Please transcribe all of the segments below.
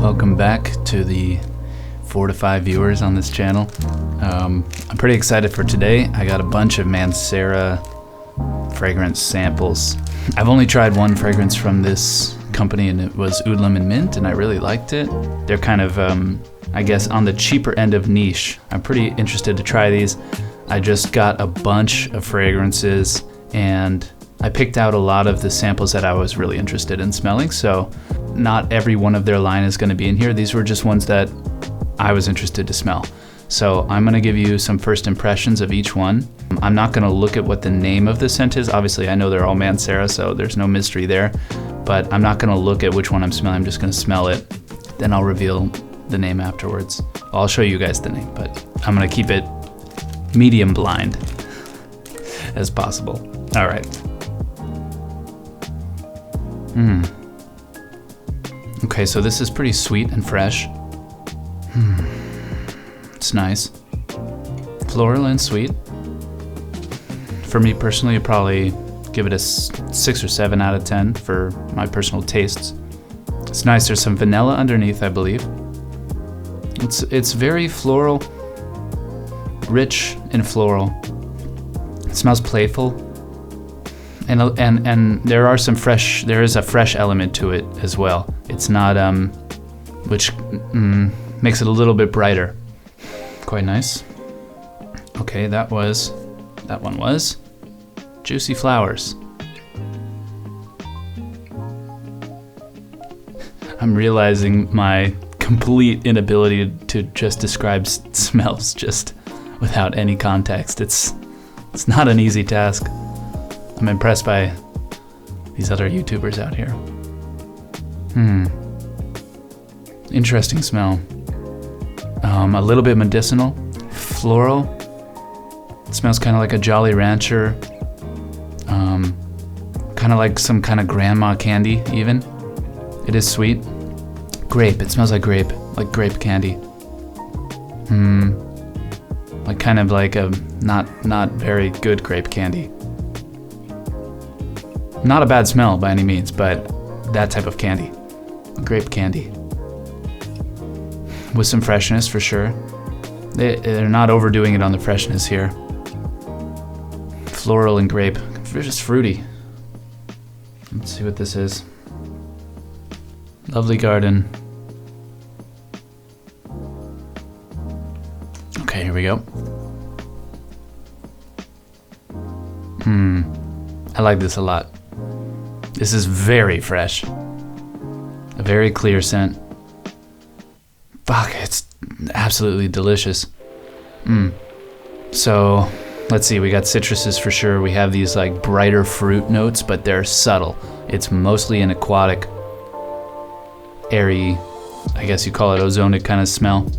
Welcome back to the 4 to 5 viewers on this channel. I'm pretty excited for today. I got a bunch of Mancera fragrance samples. I've only tried one fragrance from this company, and it was Oud Lemon Mint, and I really liked it. They're kind of, I guess, on the cheaper end of niche. I'm pretty interested to try these. I just got a bunch of fragrances, and I picked out a lot of the samples that I was really interested in smelling, so not every one of their line is going to be in here. These were just ones that I was interested to smell. So I'm going to give you some first impressions of each one. I'm not going to look at what the name of the scent is. Obviously, I know they're all Mancera, so there's no mystery there. But I'm not going to look at which one I'm smelling. I'm just going to smell it. Then I'll reveal the name afterwards. I'll show you guys the name, but I'm going to keep it medium blind as possible. All right. Okay, so this is pretty sweet and fresh. It's nice. Floral and sweet. For me personally, I'd probably give it a 6 or 7 out of 10 for my personal tastes. It's nice. There's some vanilla underneath, I believe. It's very floral, rich and floral. It smells playful. And there is a fresh element to it as well. It's not, which makes it a little bit brighter. Quite nice. Okay, that one was Juicy Flowers. I'm realizing my complete inability to just describe smells just without any context. It's not an easy task. I'm impressed by these other YouTubers out here. Interesting smell. A little bit medicinal, floral. It smells kind of like a Jolly Rancher. Kind of like some kind of grandma candy even. It is sweet. Grape, it smells like grape candy. Like kind of like a not very good grape candy. Not a bad smell by any means, but that type of candy. Grape candy. With some freshness for sure. They're not overdoing it on the freshness here. Floral and grape. They're just fruity. Let's see what this is. Lovely Garden. Okay, here we go. I like this a lot. This is very fresh. A very clear scent. Fuck, it's absolutely delicious. So, let's see, we got citruses for sure. We have these like brighter fruit notes, but they're subtle. It's mostly an aquatic, airy, I guess you call it ozonic kind of smell.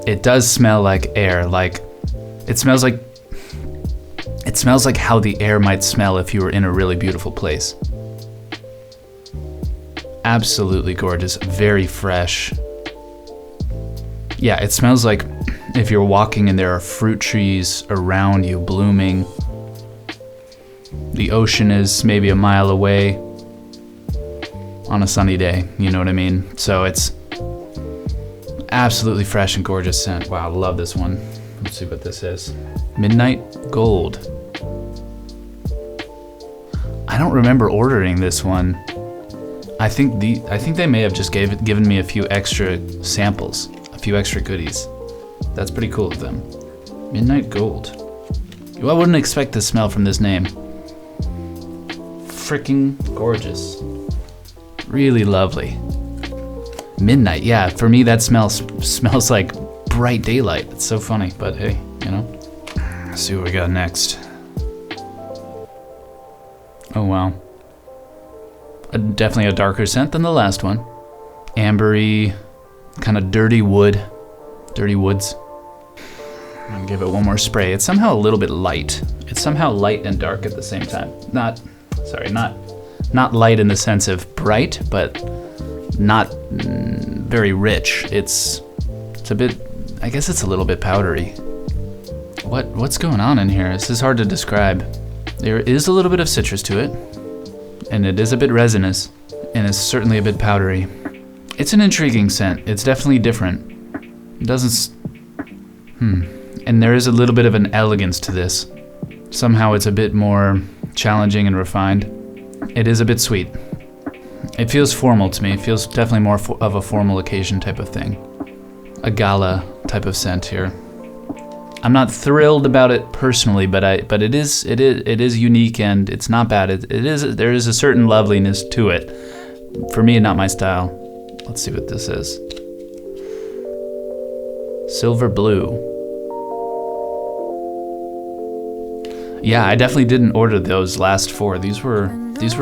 It does smell like air, like it smells like how the air might smell if you were in a really beautiful place. Absolutely gorgeous, very fresh. Yeah, it smells like if you're walking and there are fruit trees around you blooming. The ocean is maybe a mile away on a sunny day, you know what I mean? So it's absolutely fresh and gorgeous scent. Wow, I love this one. Let's see what this is. Midnight Gold. I don't remember ordering this one. I think they may have just given me a few extra samples, a few extra goodies. That's pretty cool of them. Midnight Gold. I wouldn't expect the smell from this name. Freaking gorgeous. Really lovely. Midnight, yeah, for me that smells like bright daylight. It's so funny, but hey, you know. Let's see what we got next. Oh wow. Definitely a darker scent than the last one. Ambery, kind of dirty woods. I'm gonna give it one more spray. It's somehow a little bit light. It's somehow light and dark at the same time. Not light in the sense of bright, but not very rich. It's a bit, I guess it's a little bit powdery. What's going on in here? This is hard to describe. There is a little bit of citrus to it, and it is a bit resinous, and it's certainly a bit powdery. It's an intriguing scent. It's definitely different. It doesn't... And there is a little bit of an elegance to this. Somehow it's a bit more challenging and refined. It is a bit sweet. It feels formal to me. It feels definitely more of a formal occasion type of thing. A gala type of scent here. I'm not thrilled about it personally, but it is unique and it's not bad. There is a certain loveliness to it. For me, not my style. Let's see what this is. Silver blue. Yeah, I definitely didn't order those last 4. These were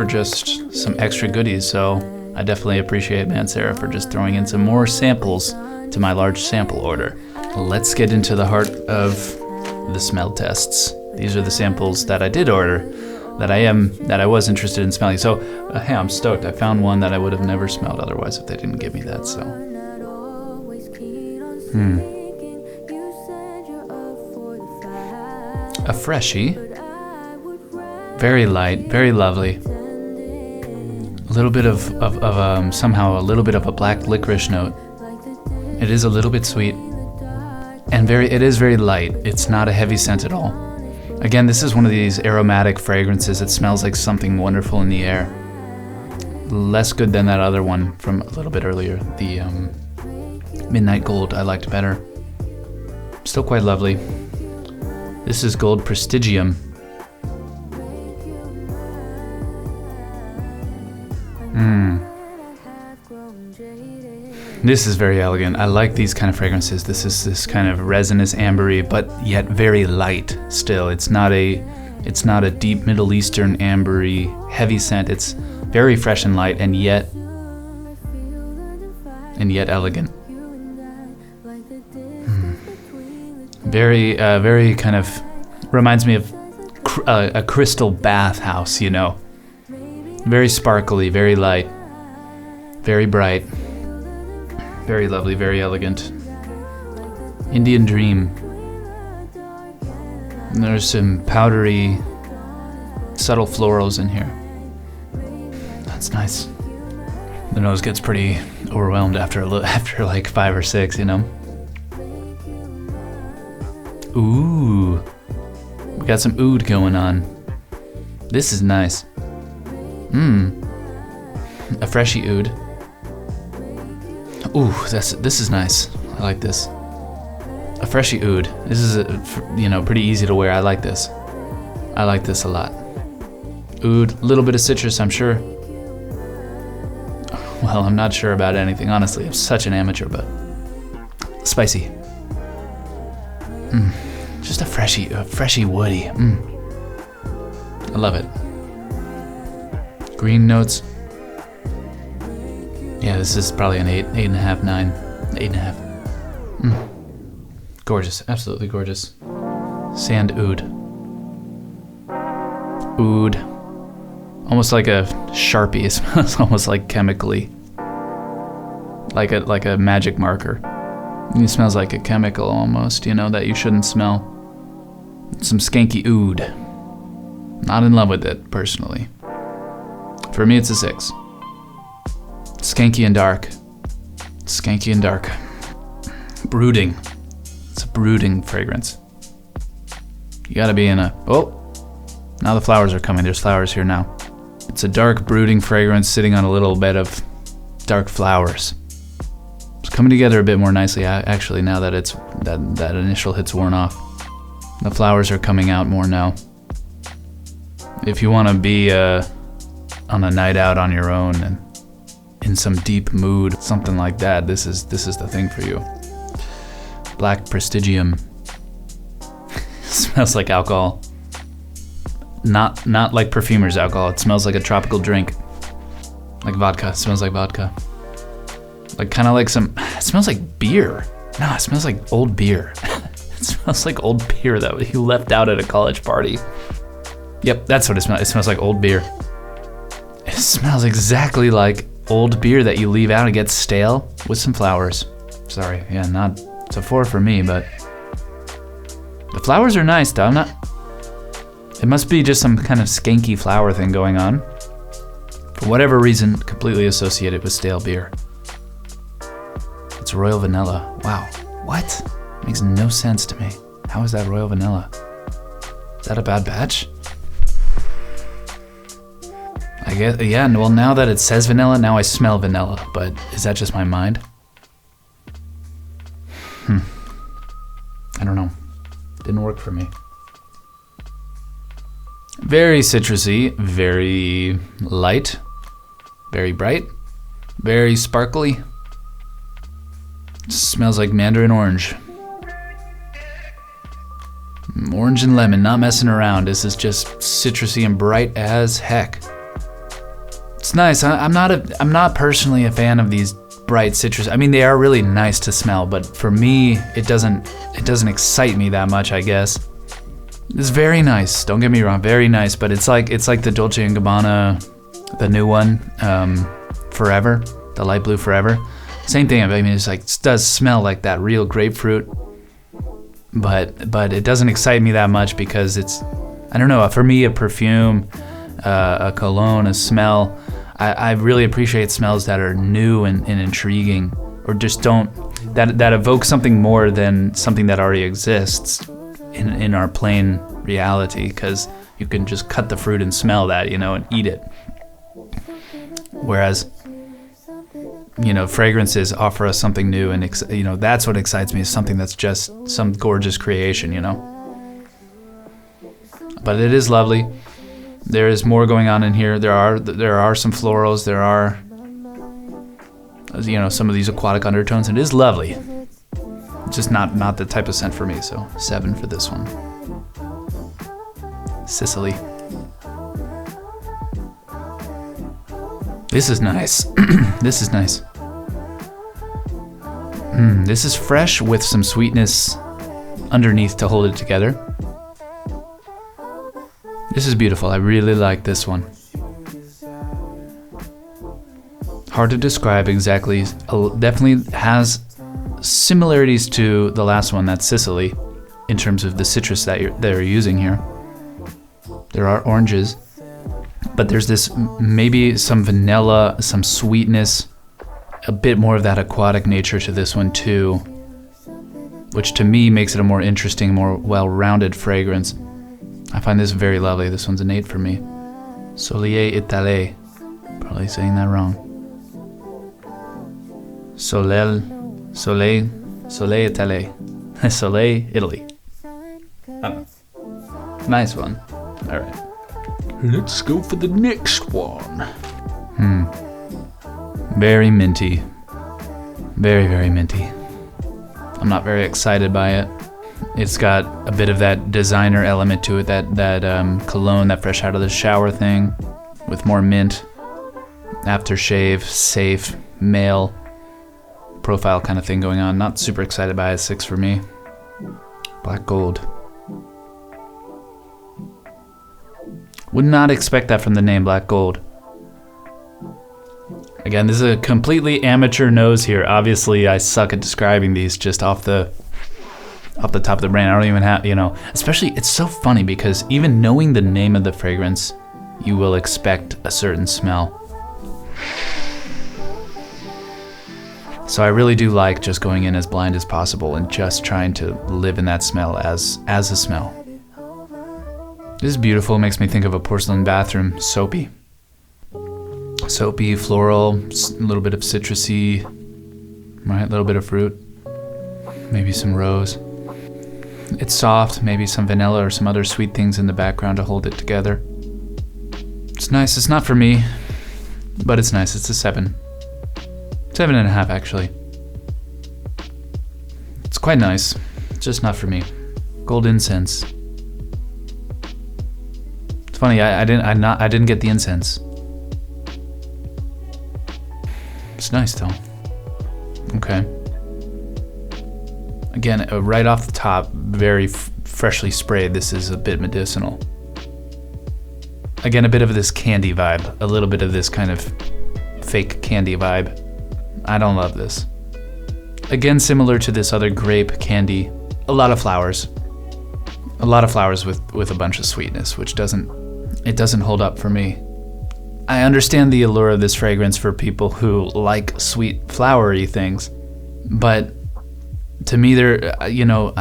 just some extra goodies, so I definitely appreciate Mancera for just throwing in some more samples to my large sample order. Let's get into the heart of the smell tests. These are the samples that I did order, that I was interested in smelling. So, hey, I'm stoked. I found one that I would have never smelled otherwise if they didn't give me that, so. A freshie. Very light, very lovely. A little bit of somehow a little bit of a black licorice note. It is a little bit sweet. And it is very light. It's not a heavy scent at all. Again, this is one of these aromatic fragrances. It smells like something wonderful in the air. Less good than that other one from a little bit earlier. The Midnight Gold I liked better. Still quite lovely. This is Gold Prestigium. This is very elegant. I like these kind of fragrances. This is this kind of resinous ambery, but yet very light still. It's not a deep Middle Eastern ambery heavy scent. It's very fresh and light and yet elegant. Very kind of reminds me of a crystal bathhouse, you know. Very sparkly, very light, very bright. Very lovely, very elegant. Indian Dream. And there's some powdery, subtle florals in here. That's nice. The nose gets pretty overwhelmed after like 5 or 6, you know. Ooh, we got some oud going on. This is nice. A freshy oud. Ooh, this is nice. I like this. A freshy oud. This is pretty easy to wear. I like this. I like this a lot. Oud, a little bit of citrus, I'm sure. Well, I'm not sure about anything, honestly. I'm such an amateur, but spicy. Just a freshy woody. I love it. Green notes. Yeah, this is probably an 8.5, 9, 8.5. Gorgeous, absolutely gorgeous. Sand oud. Oud. Almost like a Sharpie. It smells almost like chemically. Like a magic marker. It smells like a chemical almost, that you shouldn't smell. Some skanky oud. Not in love with it, personally. For me, it's a 6. Skanky and dark. Skanky and dark. Brooding. It's a brooding fragrance. You gotta be in a... Oh! Now the flowers are coming. There's flowers here now. It's a dark brooding fragrance sitting on a little bed of dark flowers. It's coming together a bit more nicely, actually, now that that initial hit's worn off. The flowers are coming out more now. If you want to be on a night out on your own and in some deep mood, something like that, this is the thing for you. Black Prestigium. Smells like alcohol. Not like perfumer's alcohol. It smells like a tropical drink. Like vodka. It smells like vodka. Like kind of like some... It smells like beer. No, it smells like old beer. It smells like old beer that you left out at a college party. Yep, that's what it smells. It smells like old beer. It smells exactly like old beer that you leave out and gets stale with some flowers. Sorry, yeah, not... It's a 4 for me, but... The flowers are nice, though. I'm not... It must be just some kind of skanky flower thing going on. For whatever reason, completely associated with stale beer. it's royal vanilla. Wow, what? Makes no sense to me. How is that royal vanilla? Is that a bad batch? I guess, yeah, well now that it says vanilla, now I smell vanilla, but is that just my mind? I don't know. Didn't work for me. Very citrusy, very light, very bright, very sparkly. Smells like mandarin orange. Orange and lemon, not messing around. This is just citrusy and bright as heck. It's nice. I'm not personally a fan of these bright citrus. I mean, they are really nice to smell, but for me, it doesn't excite me that much, I guess. It's very nice. Don't get me wrong, very nice. But it's like the Dolce & Gabbana, the new one, Forever, the light blue Forever. Same thing. I mean, it's like it does smell like that real grapefruit, but it doesn't excite me that much because it's, I don't know. For me, a perfume, a cologne, a smell. I really appreciate smells that are new and intriguing, or just that evoke something more than something that already exists in our plain reality, because you can just cut the fruit and smell that, and eat it. Whereas, fragrances offer us something new, and that's what excites me, is something that's just some gorgeous creation, But it is lovely. There is more going on in here. There are some florals. There are, some of these aquatic undertones. It is lovely. Just not the type of scent for me. So 7 for this one. Sicily. This is nice. This is nice. This is fresh with some sweetness underneath to hold it together. This is beautiful. I really like this one. Hard to describe exactly. Definitely has similarities to the last one, that's Sicily, in terms of the citrus that they're using here. There are oranges, but there's this maybe some vanilla, some sweetness, a bit more of that aquatic nature to this one too, which to me makes it a more interesting, more well-rounded fragrance. I find this very lovely. This one's an 8 for me. Soleil, Italy. Probably saying that wrong. Soleil, Italy. Soleil, Italy. Nice one. All right. Let's go for the next one. Very minty. Very, very minty. I'm not very excited by it. It's got a bit of that designer element to it, that cologne, that fresh out of the shower thing, with more mint, aftershave, safe, male profile kind of thing going on. Not super excited by it. 6 for me. Black gold. Would not expect that from the name Black Gold. Again, this is a completely amateur nose here. Obviously, I suck at describing these just off the top of the brain. I don't even have, especially, it's so funny because even knowing the name of the fragrance, you will expect a certain smell. So I really do like just going in as blind as possible and just trying to live in that smell as a smell. This is beautiful. It makes me think of a porcelain bathroom. Soapy. Soapy, floral, a little bit of citrusy, right? A little bit of fruit. Maybe some rose. It's soft, maybe some vanilla or some other sweet things in the background to hold it together. It's nice. It's not for me, but it's nice. It's a 7. 7.5 actually. It's quite nice. It's just not for me. Gold incense. It's funny. I didn't get the incense. It's nice though. Okay. Again, right off the top, very freshly sprayed. This is a bit medicinal. Again, a bit of this candy vibe. A little bit of this kind of fake candy vibe. I don't love this. Again, similar to this other grape candy. A lot of flowers. A lot of flowers with a bunch of sweetness, which doesn't hold up for me. I understand the allure of this fragrance for people who like sweet, flowery things, but to me there, you know,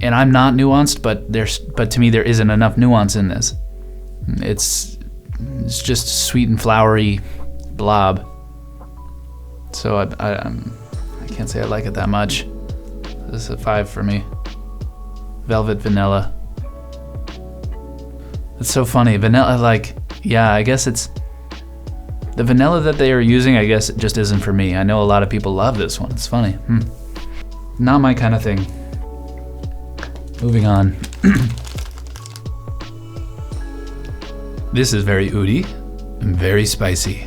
and I'm not nuanced, but to me there isn't enough nuance in this. It's just sweet and flowery blob. So I can't say I like it that much. This is a 5 for me. Velvet vanilla. It's so funny. Vanilla, like, yeah, I guess it's the vanilla that they are using. I guess it just isn't for me. I know a lot of people love this one. It's funny. Not my kind of thing. Moving on. This is very oudi and very spicy.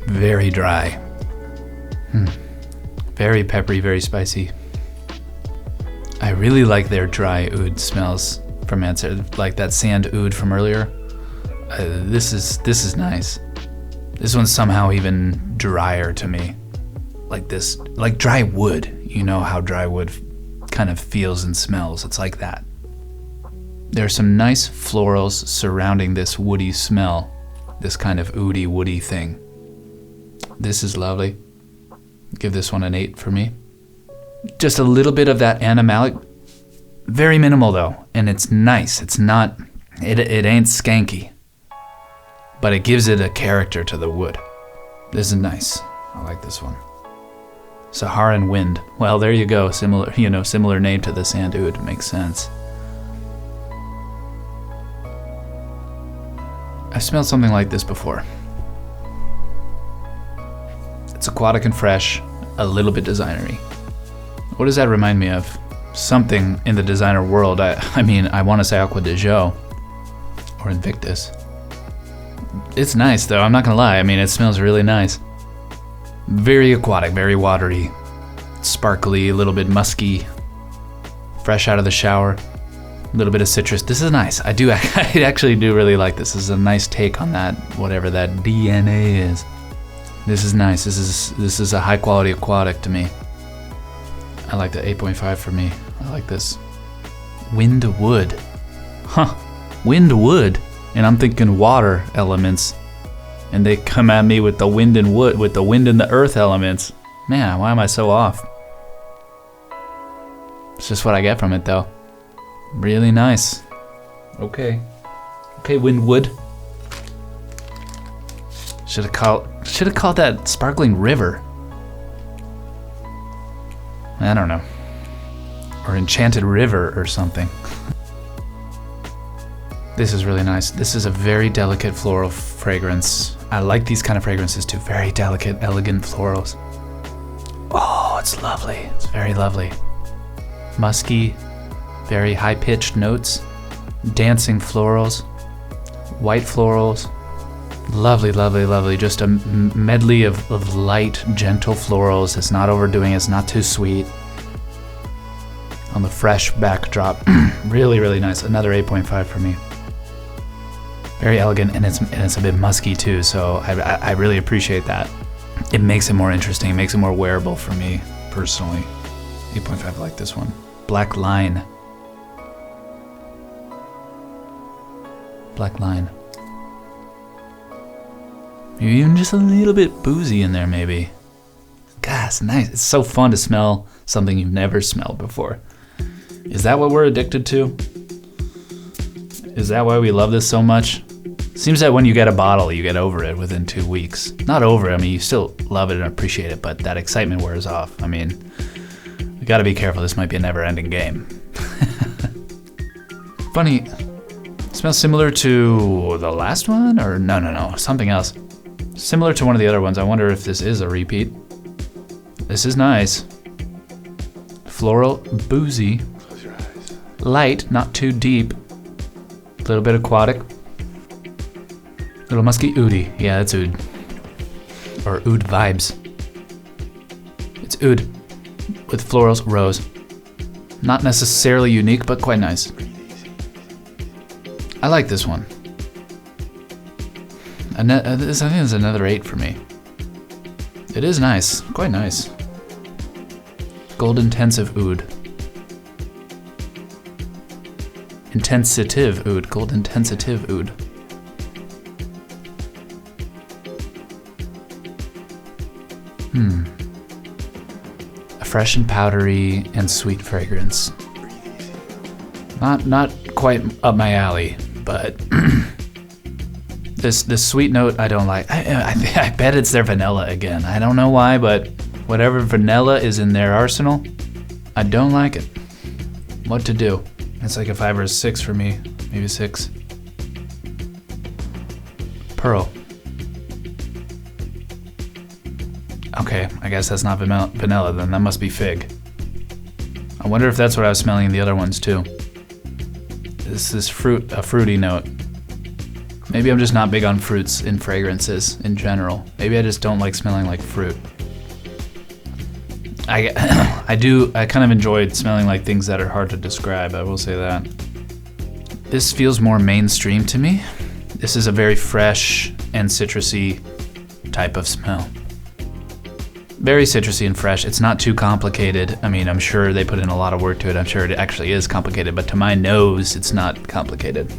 Very dry. Very peppery, very spicy. I really like their dry oud smells from Mancera, like that sand oud from earlier. This is nice. This one's somehow even drier to me. Like this, like dry wood. You know how dry wood kind of feels and smells. It's like that. There are some nice florals surrounding this woody smell. This kind of oudy, woody thing. This is lovely. Give this one an 8 for me. Just a little bit of that animalic. Very minimal though, and it's nice. It's not, it ain't skanky. But it gives it a character to the wood. This is nice. I like this one. Saharian wind. Well, there you go. Similar name to the sand oud. Makes sense. I've smelled something like this before. It's aquatic and fresh, a little bit designery. What does that remind me of? Something in the designer world. I mean, I want to say Aqua de Jo or Invictus. It's nice though, I'm not gonna lie. I mean, it smells really nice. Very aquatic, very watery, sparkly, a little bit musky, fresh out of the shower, a little bit of citrus. This is nice. I actually do really like this. This is a nice take on that, whatever that DNA is. This is nice. This is a high quality aquatic to me. I like the 8.5 for me. I like this. Wind wood. Huh. Wind wood. And I'm thinking water elements. And they come at me with the wind and wood, with the wind and the earth elements. Man, why am I so off? It's just what I get from it though. Really nice. Okay. Okay, wind wood. Should have called that sparkling river. I don't know. Or enchanted river or something. This is really nice. This is a very delicate floral fragrance. I like these kind of fragrances too. Very delicate, elegant florals. Oh, it's lovely. It's very lovely. Musky, very high-pitched notes. Dancing florals. White florals. Lovely, lovely, lovely. Just a medley of light, gentle florals. It's not overdoing it. It's not too sweet. On the fresh backdrop. Really, really nice. Another 8.5 for me. Very elegant, and it's a bit musky too, so I really appreciate that. It makes it more interesting. It makes it more wearable for me, personally. 8.5, I like this one. Black Line. Black Line. Maybe even just a little bit boozy in there, maybe. God, it's nice. It's so fun to smell something you've never smelled before. Is that what we're addicted to? Is that why we love this so much? Seems that when you get a bottle, you get over it within 2 weeks. Not over it, I mean, you still love it and appreciate it, but that excitement wears off. I mean, we gotta be careful. This might be a never-ending game. Funny, it smells similar to the last one? Or no, something else. Similar to one of the other ones. I wonder if this is a repeat. This is nice. Floral, boozy. Close your eyes. Light, not too deep. A little bit aquatic. Little musky oudi. Yeah, that's oud. Or oud vibes. It's oud with florals, rose. Not necessarily unique, but quite nice. I like this one. I think it's another 8 for me. It is nice, quite nice. Gold Intensive Oud. Intensitive Oud, Gold Intensitive Oud. fresh and powdery and sweet fragrance. Not quite up my alley, but this sweet note I don't like. I bet it's their vanilla again. I don't know why, but whatever vanilla is in their arsenal, I don't like it. What to do? It's like a 5 or a 6 for me, maybe 6. Pearl. Okay, I guess that's not vanilla then, that must be fig. I wonder if that's what I was smelling in the other ones too. This is a fruity note. Maybe I'm just not big on fruits in fragrances in general. Maybe I just don't like smelling like fruit. I kind of enjoyed smelling like things that are hard to describe, I will say that. This feels more mainstream to me. This is a very fresh and citrusy type of smell. Very citrusy and fresh. It's not too complicated. I mean, I'm sure they put in a lot of work to it. I'm sure it actually is complicated, but to my nose, it's not complicated.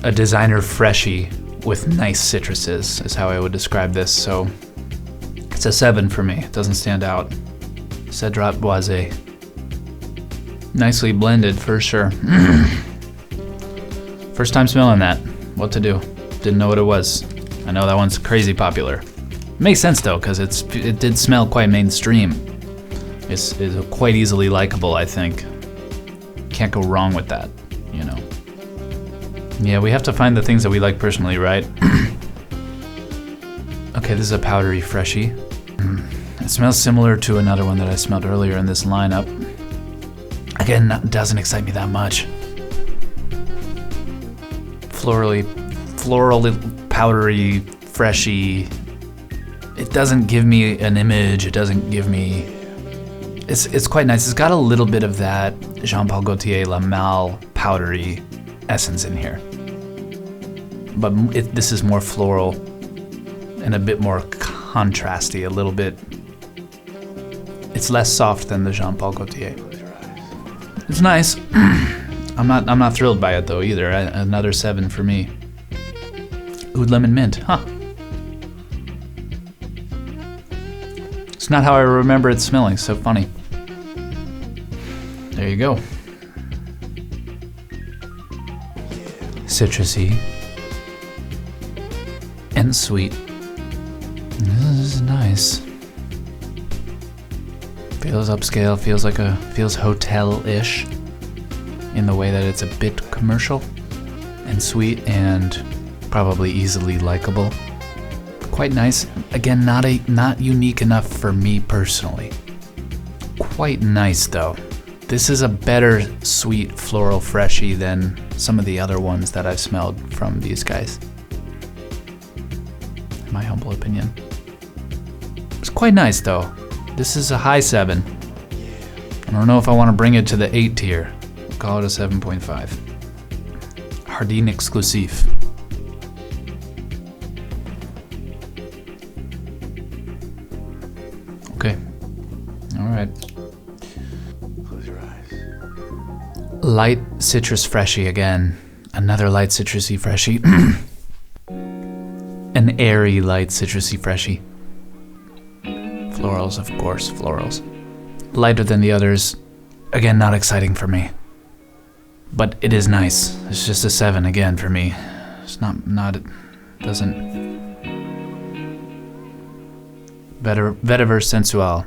A designer freshie with nice citruses is how I would describe this, so it's a 7 for me. It doesn't stand out. Cedrat Boisé. Nicely blended for sure. First time smelling that. What to do? Didn't know what it was. I know that one's crazy popular. Makes sense though, because it did smell quite mainstream. It's quite easily likable, I think. Can't go wrong with that, you know. Yeah, we have to find the things that we like personally, right? Okay, this is a powdery freshie. It smells similar to another one that I smelled earlier in this lineup. Again, doesn't excite me that much. Floral, powdery, freshy. It doesn't give me an image. It doesn't give me. It's quite nice. It's got a little bit of that Jean Paul Gaultier La Malle powdery essence in here, but this is more floral and a bit more contrasty. A little bit. It's less soft than the Jean Paul Gaultier. It's nice. I'm not thrilled by it though either. Another 7 for me. Oud lemon mint, huh? It's not how I remember it smelling. So funny. There you go. Citrusy and sweet. This is nice. Feels upscale. Feels hotel-ish in the way that it's a bit commercial and sweet and probably easily likable. Quite nice. Again, not unique enough for me personally. Quite nice though. This is a better sweet floral freshie than some of the other ones that I've smelled from these guys. In my humble opinion. It's quite nice though. This is a high 7. I don't know if I want to bring it to the 8 tier. I'll call it a 7.5. Jardin Exclusif. Okay. All right. Close your eyes. Light citrus freshie again. Another light citrusy freshie. An airy light citrusy freshie. Florals, of course, florals. Lighter than the others. Again, not exciting for me. But it is nice. It's just a 7 again for me. It's doesn't. Vetiver sensual.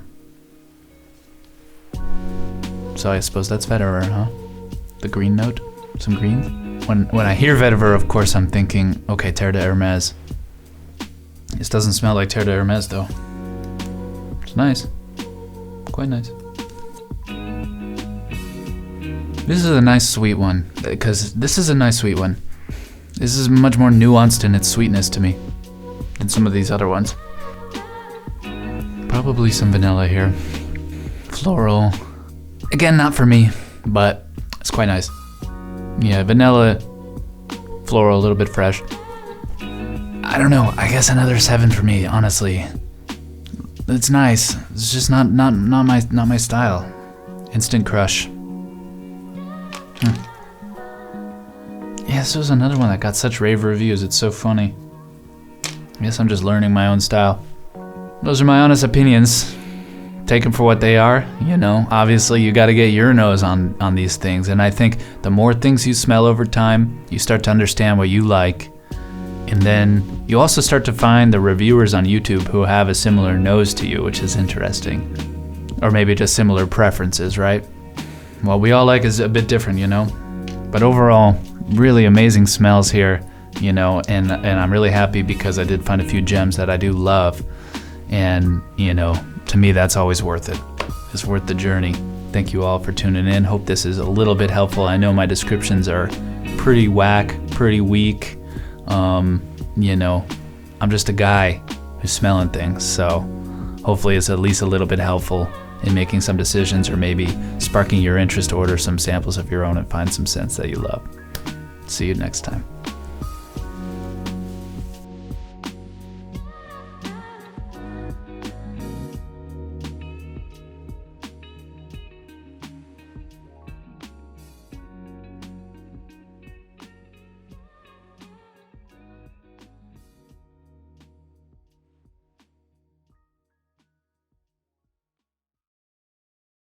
So I suppose that's vetiver, huh? The green note? Some green? When I hear vetiver, of course I'm thinking, okay, Terre de Hermes. This doesn't smell like Terre de Hermes though. It's nice. Quite nice. This is a nice sweet one, because this is a nice sweet one. This is much more nuanced in its sweetness to me than some of these other ones. Probably some vanilla here. Floral. Again, not for me, but it's quite nice. Yeah, vanilla, floral, a little bit fresh. I don't know, I guess another 7 for me, honestly. It's nice. It's just not my style. Instant crush. Yeah, this was another one that got such rave reviews. It's so funny. I guess I'm just learning my own style. Those are my honest opinions. take them for what they are. You know, obviously you got to get your nose on these things. And I think the more things you smell over time, you start to understand what you like. And then you also start to find the reviewers on YouTube who have a similar nose to you, which is interesting. Or maybe just similar preferences, right? What we all like is a bit different, you know? But overall, really amazing smells here, you know, and I'm really happy because I did find a few gems that I do love. And, you know, to me, that's always worth it. It's worth the journey. Thank you all for tuning in. Hope this is a little bit helpful. I know my descriptions are pretty whack, pretty weak. You know, I'm just a guy who's smelling things, so hopefully it's at least a little bit helpful in making some decisions or maybe sparking your interest to order some samples of your own and find some scents that you love. See you next time.